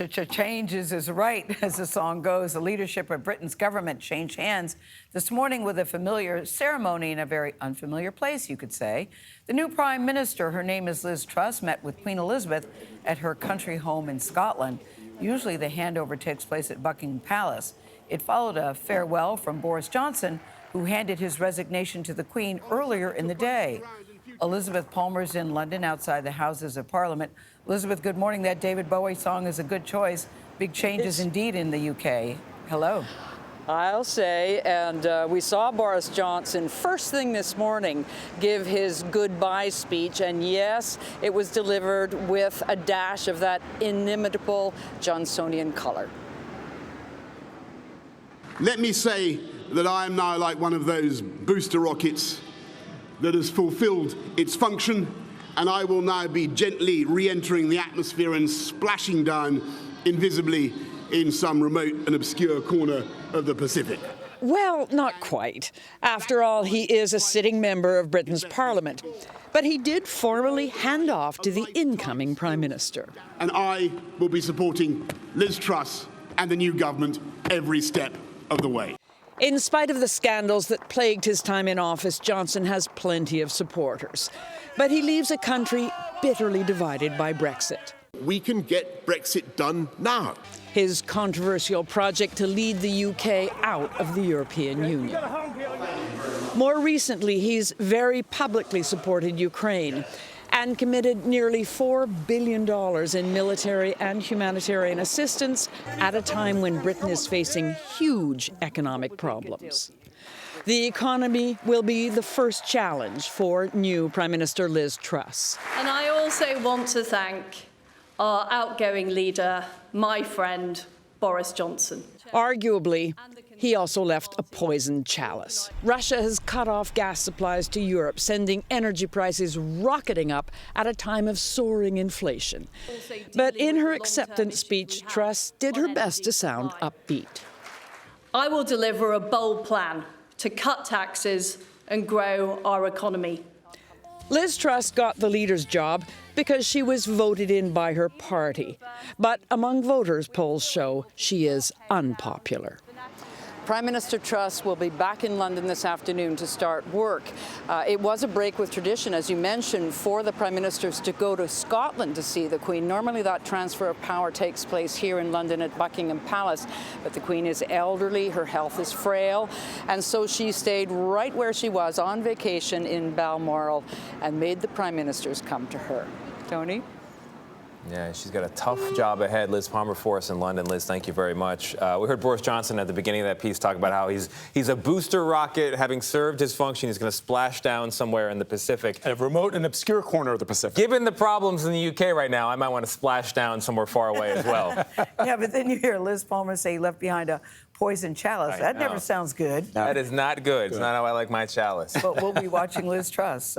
Change is right, as the song goes. The leadership of Britain's government changed hands this morning with a familiar ceremony in a very unfamiliar place, you could say. The new Prime Minister, her name is Liz Truss, met with Queen Elizabeth at her country home in Scotland. Usually the handover takes place at Buckingham Palace. It followed a farewell from Boris Johnson, who handed his resignation to the Queen earlier in the day. Elizabeth Palmer's in London outside the Houses of Parliament. Elizabeth, good morning. That David Bowie song is a good choice. Big changes indeed in the U.K. Hello. I'll say, and we saw Boris Johnson first thing this morning give his goodbye speech, and yes, it was delivered with a dash of that inimitable Johnsonian colour. Let me say that I am now like one of those booster rockets that has fulfilled its function, and I will now be gently re-entering the atmosphere and splashing down invisibly in some remote and obscure corner of the Pacific. Well, not quite. After all, he is a sitting member of Britain's Parliament. But he did formally hand off to the incoming Prime Minister. And I will be supporting Liz Truss and the new government every step of the way. In spite of the scandals that plagued his time in office, Johnson has plenty of supporters. But he leaves a country bitterly divided by Brexit. We can get Brexit done now. His controversial project to lead the UK out of the European Union. More recently, he's very publicly supported Ukraine and committed nearly $4 billion in military and humanitarian assistance at a time when Britain is facing huge economic problems. The economy will be the first challenge for new Prime Minister Liz Truss. And I also want to thank our outgoing leader, my friend, Boris Johnson. Arguably, he also left a poisoned chalice. Russia has cut off gas supplies to Europe, sending energy prices rocketing up at a time of soaring inflation. But in her acceptance speech, Truss did her best to sound upbeat. I will deliver a bold plan to cut taxes and grow our economy. Liz Truss got the leader's job because she was voted in by her party. But among voters, polls show she is unpopular. Prime Minister Truss will be back in London this afternoon to start work. It was a break with tradition, as you mentioned, for the Prime Ministers to go to Scotland to see the Queen. Normally that transfer of power takes place here in London at Buckingham Palace, but the Queen is elderly, her health is frail, and so she stayed right where she was on vacation in Balmoral and made the Prime Ministers come to her. Tony? Yeah, she's got a tough job ahead. Liz Palmer for us in London. Liz, thank you very much. We heard Boris Johnson at the beginning of that piece talk about how he's a booster rocket. Having served his function, he's going to splash down somewhere in the Pacific. A remote and obscure corner of the Pacific. Given the problems in the UK right now, I might want to splash down somewhere far away as well. Yeah, but then you hear Liz Palmer say he left behind a poison chalice. That never sounds good. That is not good. It's not how I like my chalice. But we'll be watching Liz Truss.